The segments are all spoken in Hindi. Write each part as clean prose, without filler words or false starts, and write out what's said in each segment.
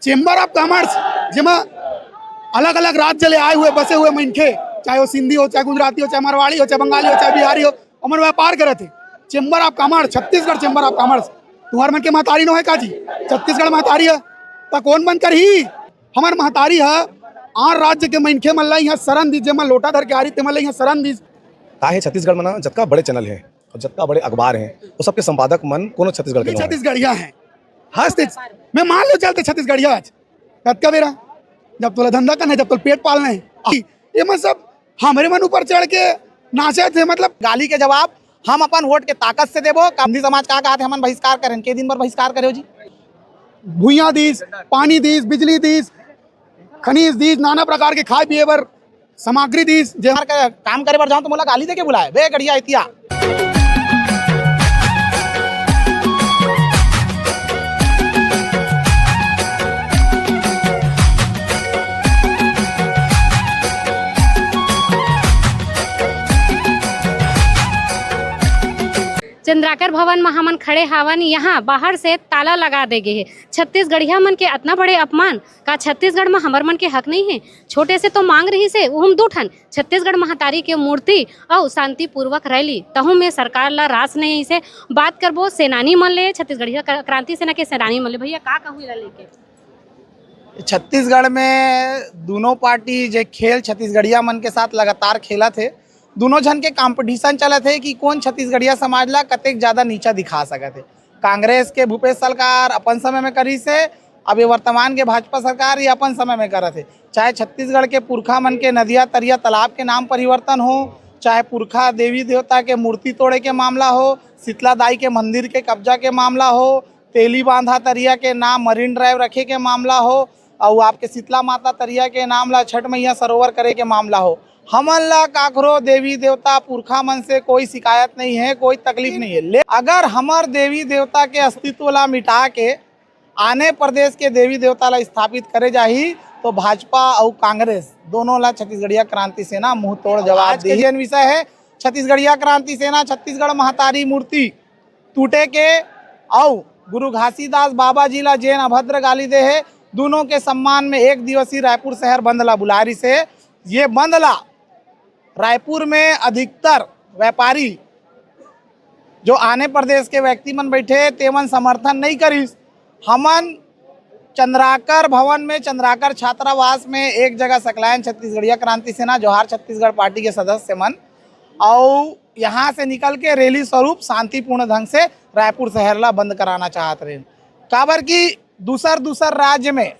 चेंबर ऑफ कॉमर्स जेमा अलग अलग राज्य ले आए हुए बसे हुए मनखे, चाहे वो सिंधी हो, चाहे गुजराती हो, चाहे मारवाड़ी हो, चाहे बंगाली हो, चाहे बिहारी हो, अमन व्यापार करे थे। Chamber of commerce, Chhattisgarh chamber of commerce तुम्हार मन के महतारी नो है काजी, छत्तीसगढ़ महतारी है तो कौन बंद कर ही हमार महतारी है। आर राज्य के मनखे मन ला यहाँ शरण दी, जेमा लोटा धर के आ रही ते मन ला यहाँ शरण दी। का है छत्तीसगढ़ में ना जतका बड़े चैनल है और जतका बड़े अखबार हैं वो सबके संपादक मन कोनो छत्तीसगढ़ के लोग हैं। छत्तीसगढ़िया है हंसते मैं मान लो चलते छत्तीसगढ़िया आज कतका बेरा जब तोला धंधा करना है, जब तोला पेट पालना है, ये मैं सब हमारे मन ऊपर चढ़ के नाचे थे। मतलब गाली के जवाब हम अपन वोट के ताकत से देबो। गांधी समाज का कहते हमन बहिष्कार करें के दिन भर बहिष्कार करे जी। भूया दीस, पानी दीस, बिजली दीस, खनिज दीस, नाना प्रकार के खाए पिए बर सामग्री दीस। जे काम करे बर जाऊं तो मोला गाली दे के बुलाए बे गड़िया इतिया। चंद्राकर भवन में हमन खड़े हावन, यहाँ बाहर से ताला लगा दे गए है। छत्तीसगढ़िया मन के इतना बड़े अपमान का छत्तीसगढ़ में हमर मन के हक नहीं है। छोटे से तो मांग रही से हम दू ठन छत्तीसगढ़ महतारी के मूर्ति और शांतिपूर्वक रैली तहु में सरकार ला रास नहीं से बात करबो। सेनानी मन ले छत्तीसगढ़िया क्रांति सेना के सेनानी मन ले भैया का कहू ला लेके छत्तीसगढ़ में दोनों पार्टी जे खेल छत्तीसगढ़िया मन के साथ लगातार खेला थे। दोनों जन के कंपटीशन चला थे कि कौन छत्तीसगढ़िया समाज ला कतेक ज्यादा नीचा दिखा सके थे। कांग्रेस के भूपेश सरकार अपन समय में करी से, अभी वर्तमान के भाजपा सरकार ये अपन समय में करे थे। चाहे छत्तीसगढ़ के पुरखा मन के नदिया तरिया तालाब के नाम परिवर्तन हो, चाहे पुरखा देवी देवता के मूर्ति तोड़े के मामला हो, शीतला दाई के मंदिर के कब्जा के मामला हो, तेली बांधा तरिया के नाम मरीन ड्राइव रखे के मामला हो, और आपके शीतला माता तरिया के नाम ला छठ मैया सरोवर करे के मामला हो। हमन ला काकरो देवी देवता पुरखा मन से कोई शिकायत नहीं है, कोई तकलीफ नहीं है। अगर हमार देवी देवता के अस्तित्व ला मिटा के आने प्रदेश के देवी देवता ला स्थापित करे जाही तो भाजपा और कांग्रेस दोनों ला छत्तीसगढ़िया क्रांति सेना मुंह तोड़ जवाब दी। विषय है छत्तीसगढ़िया क्रांति सेना छत्तीसगढ़ महतारी मूर्ति टूटे के और गुरु घासीदास बाबा जी ला जैन अभद्र गाली दे है, दोनों के सम्मान में एक दिवसीय रायपुर शहर बंद ला बुलारी से। ये बंद ला रायपुर में अधिकतर व्यापारी जो आने प्रदेश के व्यक्ति मन बैठे तेमन समर्थन नहीं करिस। हमन चंद्राकर भवन में, चंद्राकर छात्रावास में एक जगह सकलायन छत्तीसगढ़िया क्रांति सेना जोहार छत्तीसगढ़ पार्टी के सदस्य मन और यहाँ से निकल के रैली स्वरूप शांतिपूर्ण ढंग से रायपुर शहर ला बंद कराना चाहते रहे। काबर की दूसर राज्य में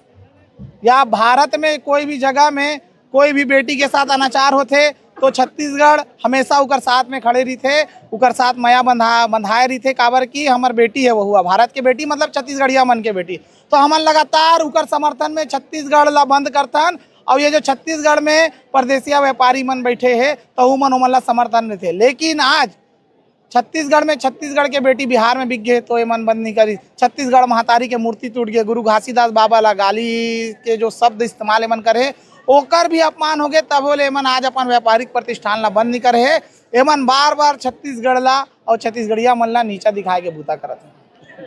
या भारत में कोई भी जगह में कोई भी बेटी के साथ अनाचार होते तो छत्तीसगढ़ हमेशा उकर साथ में खड़े रही थे, उकर साथ माया बंधाए रही थे। काबर की हमार बेटी है वो हुआ भारत के बेटी, मतलब छत्तीसगढ़िया मन के बेटी। तो हमन लगातार उकर समर्थन में छत्तीसगढ़ ला बंद करथन। और ये जो छत्तीसगढ़ में परदेसिया व्यापारी मन बैठे हैं तो उमन ला समर्थन में थे। लेकिन आज छत्तीसगढ़ में छत्तीसगढ़ के बेटी बिहार में बिक गए तो ये मन बंद नहीं करी। छत्तीसगढ़ महतारी के मूर्ति टूट गए, गुरु घासीदास बाबा ला गाली के जो शब्द इस्तेमाल एमन करे ओकर भी अपमान हो गए, तब बोले एमन आज अपन व्यापारिक प्रतिष्ठान ला बंद नहीं करे है। एमन बार बार छत्तीसगढ़ ला और छत्तीसगढ़िया मन ला नीचा दिखाए के बूता करत है।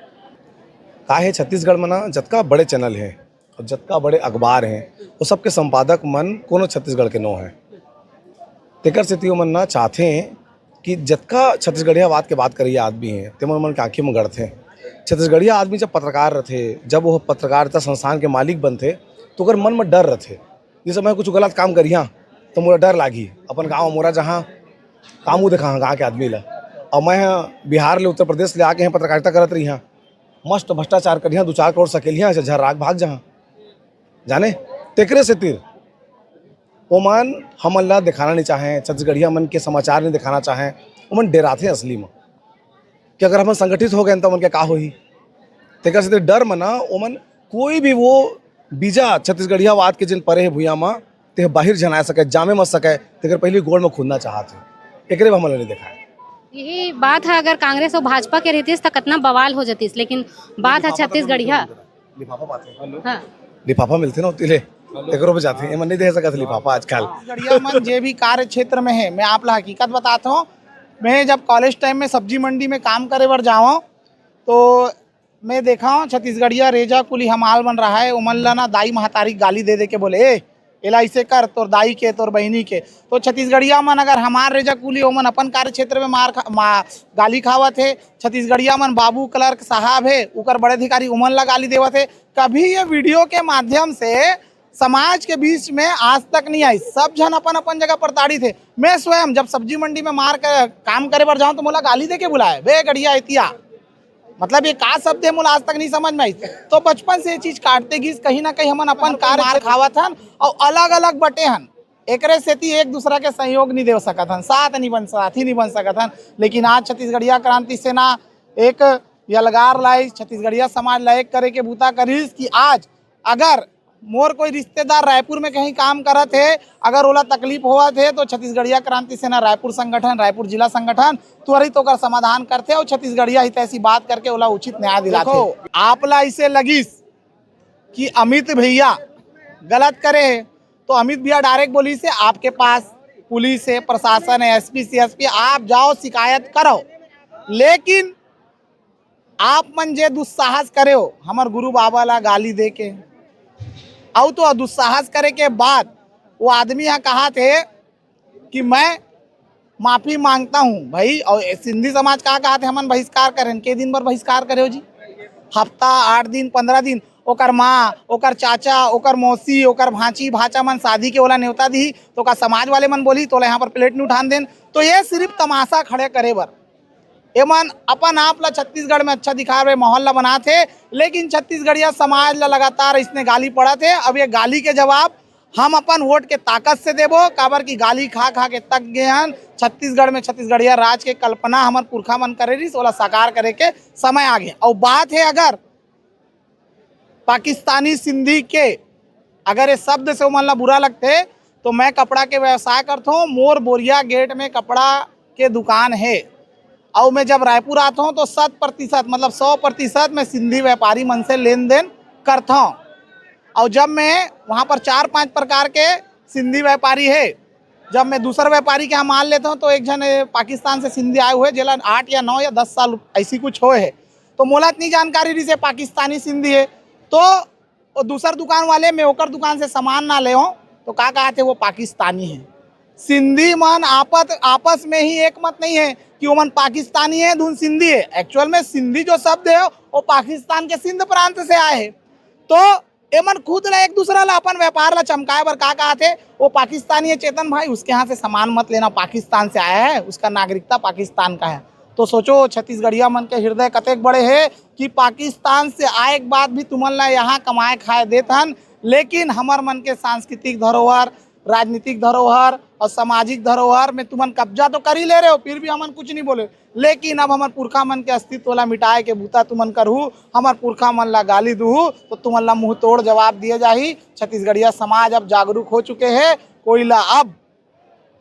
का है छत्तीसगढ़ में ना जतका बड़े चैनल हैं और जतका बड़े अखबार हैं वो सबके संपादक मन कोनो छत्तीसगढ़ के नो हैं। तेकर से मन ना चाहते हैं कि जतका छत्तीसगढ़ियावाद के बात करिए आदमी हैं तेमन मन के आँखी में गढ़ते हैं। छत्तीसगढ़िया आदमी जब पत्रकार रहते, जब वो पत्रकारिता संस्थान के मालिक बनते तो अगर मन में डर रहते जैसे मैं कुछ गलत काम करिया तो मोरा डर लागी अपन गाँव मोरा जहाँ कामू देखा गाँव के आदमी ला। और मैं बिहार ले उत्तर प्रदेश ले आके यहाँ पत्रकारिता करत रही हाँ, मस्त भ्रष्टाचार करिया 2-4 करोड़ सकेलियाँ झर्राक भाग जहाँ जाने तेकरे से तीर ओमन हमन ला दिखाना नहीं चाहें, छत्तीसगढ़िया मन के समाचार नहीं दिखाना चाहें। ओमन डराते असली में कि अगर हम संगठित हो गए तो मन के का होही। तेकर से डर मना ओमन कोई भी वो बीजा छत्तीसगढ़ियावाद के जिन परे है भूया में ते बाहर जना सके, जामे मत सके, तेकर पहले गोड़ में खुदना चाहते एकरे हमन नहीं देखा है। यही बात है, अगर कांग्रेस और भाजपा के रहती तो कितना बवाल हो जाती, लेकिन बात है छत्तीसगढ़िया लिफाफा मिलते ना तिले एकरो पे जाते हैं, नहीं दे सकत लिफाफा आजकल। छत्तीसगढ़िया मन जे भी कार्य क्षेत्र में है, मैं आप ला हकीकत बताता हूँ। मैं जब कॉलेज टाइम में सब्जी मंडी में काम करे बर जाऊँ तो मैं देखा हूँ छत्तीसगढ़िया रेजा कुली हमाल बन रहा है, उमन ना दाई महतारी गाली दे दे के बोले ए एला ऐसे कर तोर दाई के तोर बहनी के। तो छत्तीसगढ़िया मन अगर हमार रेजा कुली ओमन अपन कार्य क्षेत्र में गाली खावत है, छत्तीसगढ़िया मन बाबू क्लर्क साहब है उकर बड़े अधिकारी उमन ला गाली देवत है। कभी ये वीडियो के माध्यम से समाज के बीच में आज तक नहीं आई। सब जन अपन अपन जगह पर ताड़ी थे। मैं स्वयं जब सब्जी मंडी में मार कर काम करे बर जाऊं तो मोला गाली दे के बुलाए बे गड़िया एतिया, मतलब ये का शब्द है मोला आज तक नहीं समझ में आई। तो बचपन से ये चीज काटते गीस कहीं ना कहीं हमन अपन कार्य खावत हन और अलग अलग बटे हन। एकरे सेती एक दूसरा के सहयोग नहीं दे सकत हन, साथ ही नहीं बन सकत हन। लेकिन आज छत्तीसगढ़िया क्रांति सेना एक यलगार लाई, छत्तीसगढ़िया समाज ला एक करे के बूता करीस कि आज अगर मोर कोई रिश्तेदार रायपुर में कहीं काम करत है, अगर ओला तकलीफ होवत है तो छत्तीसगढ़िया क्रांति सेना रायपुर संगठन, रायपुर जिला संगठन त्वरित ओकर समाधान करते और छत्तीसगढ़िया हित ऐसी बात करके ओला उचित न्याय दिलाते। आपला इसे लगिस कि अमित भैया गलत करे है तो अमित भैया डायरेक्ट बोली से आपके पास पुलिस है, प्रशासन है, एसपी CSP, आप जाओ शिकायत करो। लेकिन आप मन जे दुस्साहस करे हो हमार गुरु बाबा ला गाली दे के और तो दुस्साहस करे के बाद वो आदमी यहाँ कहा थे कि मैं माफी मांगता हूँ भाई। और सिंधी समाज कहा थे हमन बहिष्कार करें, के दिन भर बहिष्कार करे हो जी? हफ्ता 8 दिन 15 दिन ओकर माँ, ओकर चाचा, ओकर मौसी, ओकर भांची भाचा मन शादी के ओला न्योता दी तो का समाज वाले मन बोली तो यहाँ पर प्लेट नहीं उठान देन। तो ये सिर्फ तमाशा खड़े करे बर एमन अपन आप ला छत्तीसगढ़ में अच्छा दिखा रहे माहौल ला बना थे। लेकिन छत्तीसगढ़िया समाज ला लगातार इसने गाली पड़ा थे। अब ये गाली के जवाब हम अपन वोट के ताकत से देबो, काबर की गाली खा खा के तक गए हन। छत्तीसगढ़ में छत्तीसगढ़िया राज के कल्पना हमर पुरखा मन करे रही ओला साकार करे के समय आ गया। और बात है अगर पाकिस्तानी सिंधी के, अगर ये शब्द से उमन ला बुरा लगते तो मैं कपड़ा के व्यवसाय करता हूँ, मोर बोरिया गेट में कपड़ा के दुकान है और मैं जब रायपुर आता हूँ तो 100% मतलब 100% मैं सिंधी व्यापारी मन से लेन देन करता हूँ। और जब मैं वहाँ पर 4-5 प्रकार के सिंधी व्यापारी है, जब मैं दूसरा व्यापारी के यहाँ माल लेता हूँ तो एक जन पाकिस्तान से सिंधी आए हुए जिला 8 या 9 या 10 साल ऐसी कुछ हो है। तो मोला इतनी जानकारी रही से पाकिस्तानी सिंधी है तो दूसर दुकान वाले में ओकर दुकान से सामान ना ले हो तो का कहते वो पाकिस्तानी है। सिंधी मन आपस में ही एक मत नहीं है कि वो मन पाकिस्तानी है धुन सिंधी है। एक्चुअल में सिंधी जो शब्द है वो पाकिस्तान के सिंध प्रांत से आए है। तो एमन खुद ला एक दूसरा ला अपन व्यापार ला चमकाए बर का कहते वो पाकिस्तानी है। चेतन भाई उसके यहाँ से सामान मत लेना, पाकिस्तान से आया है, उसका नागरिकता पाकिस्तान का है। तो सोचो छत्तीसगढ़िया मन के हृदय कतेक बड़े है कि पाकिस्तान से आए के बाद भी तुमन ला यहाँ कमाए खाए देथन। लेकिन हमार मन के सांस्कृतिक धरोहर, राजनीतिक धरोहर और सामाजिक धरोहर में तुमन कब्जा तो कर ही ले रहे हो, फिर भी हमन कुछ नहीं बोले। लेकिन अब हमार पुरखा मन के अस्तित्व ला मिटाए के बूता तुमन करहू, हमार पुरखा मन ला गाली दूहू तो तुमन ला मुंह तोड़ जवाब दिए जाही। छत्तीसगढ़िया समाज अब जागरूक हो चुके हैं, कोई ला अब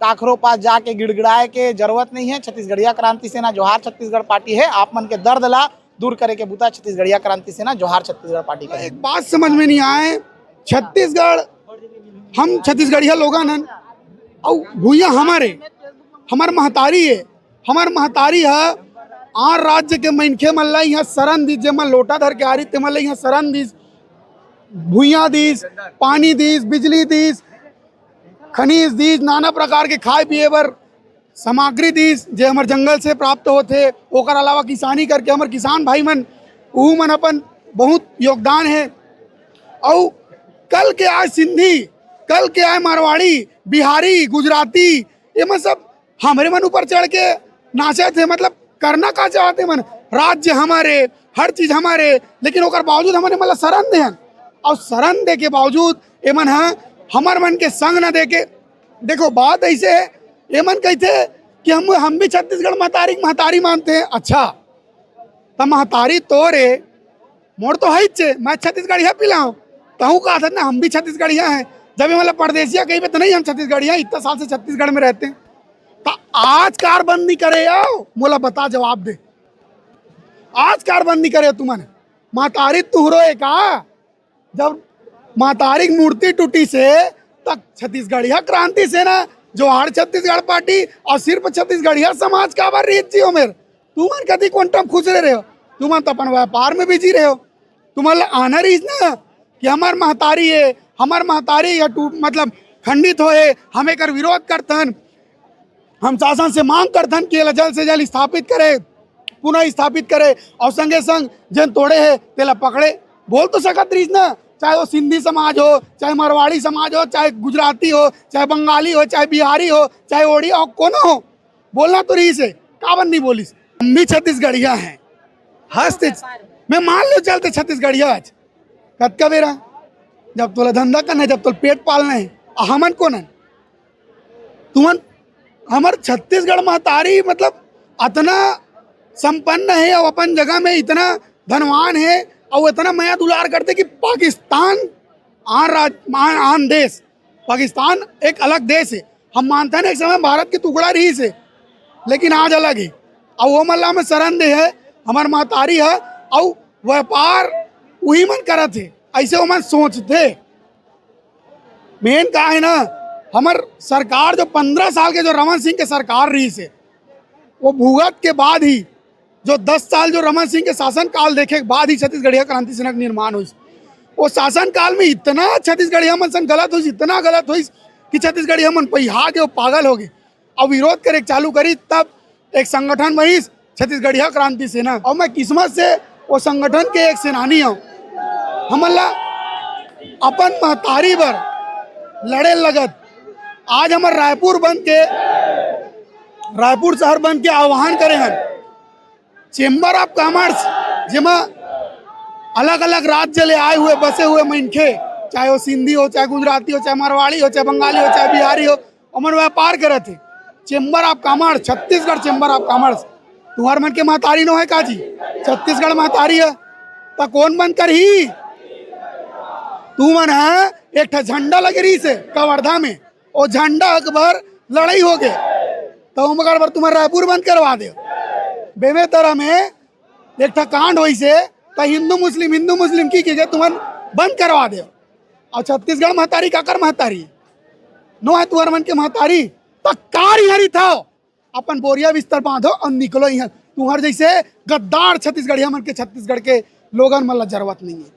काखरों पास जाके गिड़गिड़ाए के जरूरत नहीं है। छत्तीसगढ़िया क्रांति सेना जोहार छत्तीसगढ़ पार्टी है। आप मन के दर्द ला दूर करे के बूता छत्तीसगढ़िया क्रांति सेना जोहार छत्तीसगढ़ पार्टी का। एक बात समझ में नहीं आए, छत्तीसगढ़ हम छत्तीसगढ़िया लोगन हन और भूया हमार महतारी है, हमार महतारी है आर राज्य के मनखे मन ला यहाँ शरण दीस, जेमन लोटा धर के आ रही तेमन ला यहाँ शरण दीस, भूया दीस, पानी दीस, बिजली दीस, खनिज दीस, नाना प्रकार के खाए पिए बर सामग्री दीस जे हमार जंगल से प्राप्त होते। ओकर अलावा किसानी करके हमार किसान भाई मन ऊ मन अपन बहुत योगदान है। और कल के आए सिंधी, कल के आए मारवाड़ी, बिहारी, गुजराती, ये मन सब हमारे मन ऊपर चढ़ के नाचे थे। मतलब करना का चाहते मन, राज्य हमारे, हर चीज हमारे, लेकिन ओकर बावजूद हमारे मतलब शरण दे और शरण दे के बावजूद ये मन हमार मन के संग न दे के। देखो बात ऐसे है, ये मन कहते कि हम भी छत्तीसगढ़ महतारी मानते हैं। अच्छा तब महतारी तो रे मोड़ तो है, मैं छत्तीसगढ़िया पिलाऊं तहु कहा था ना हम भी छत्तीसगढ़िया हैं। जब ये मतलब परदेसिया कहीं पे तो नहीं, हम छत्तीसगढ़िया इतना साल से छत्तीसगढ़ में रहते हैं। तो आज कारबंदी करे आओ मोला बता, जवाब दे, आज कारबंदी करे तुमने महतारी तुहरो का? जब महतारी मूर्ति टूटी से तक छत्तीसगढ़िया क्रांति सेना जोहार छत्तीसगढ़ पार्टी और सिर्फ छत्तीसगढ़िया समाज का बार रीत जियो मेरे तुमन कति क्वांटम खुश रहे हो। तुम तो अपन व्यापार में बिजी रहे हो। तुम्हारा आनर ही ना कि हमार महतारी है, हमार महतारी या टूट मतलब खंडित होए, हमें कर विरोध करतन, हम शासन से मांग करतन कि जल्द से जल्द स्थापित करे, पुनः स्थापित करे और संगे संग जन तोड़े है तेला पकड़े। बोल तो सकत रहीस ना, चाहे वो सिंधी समाज हो, चाहे मारवाड़ी समाज हो, चाहे गुजराती हो, चाहे बंगाली हो, चाहे बिहारी हो, चाहे ओडिया हो, कोनो हो, बोलना तो रही से कावन नहीं बोलिस। हम भी छत्तीसगढ़िया हैं, हंसते मैं मान लो चलते छत्तीसगढ़िया आज कद का बेरा, जब तोला धंधा करना है, जब तोला पेट पालना है, हमन कौन है तुमन। हमार छत्तीसगढ़ महतारी मतलब इतना संपन्न है और अपन जगह में इतना धनवान है और इतना माया दुलार करते कि पाकिस्तान आन देश, पाकिस्तान एक अलग देश है। हम मानते हैं एक समय भारत की टुकड़ा रही से, लेकिन आज अलग है और वो मल्ला में शरण दे है, हमार महतारी है और व्यापार वही मन करत है, ऐसे वो मन सोचते। मेन का है ना, हमार सरकार जो 15 साल के जो रमन सिंह के सरकार रही से, वो भूगत के बाद ही जो 10 साल जो रमन सिंह के शासन काल देखे के बाद ही छत्तीसगढ़िया क्रांति सेना का निर्माण हुई। वो शासन काल में इतना छत्तीसगढ़िया मन सन गलत हुई, इतना गलत हुई कि छत्तीसगढ़िया मन पहिहा के वो पागल हो गए और विरोध करे चालू करी। तब एक संगठन बनी छत्तीसगढ़िया क्रांति सेना और मैं किस्मत से वो संगठन के एक सेनानी हूँ। हमला अपन महतारी बर लड़े लगत आज हमार रायपुर शहर बन के आह्वान करे हैं चेंबर ऑफ कॉमर्स, जिमा अलग अलग राज्य ले आए हुए बसे हुए मनखे, चाहे वो सिंधी हो, चाहे गुजराती हो, चाहे मारवाड़ी हो, चाहे बंगाली हो, चाहे बिहारी हो, अमन व्यापार करे थे। Chamber of commerce, Chhattisgarh chamber of commerce, तुम्हार मन के महतारी नो है काजी, छत्तीसगढ़ महतारी है तो कौन बंद कर ही। तू मन है एक ठा झंडा लगे रही से कवर्धा में, वो झंडा अकबर लड़ाई हो गए तो मगर बार तुम्हारा रायपुर बंद करवा दे। बेमेतरा में एक ठा कांड हुई से तो हिंदू मुस्लिम की जगह तुम बंद करवा दे। और छत्तीसगढ़ महतारी काकर महतारी नो है तुहर मन के महतारी तो कार हरी था अपन बोरिया बिस्तर बांधो और निकलो यहाँ। तुहर जैसे गद्दार छत्तीसगढ़िया मन के छत्तीसगढ़ के लोगन मन ला जरूरत नहीं है।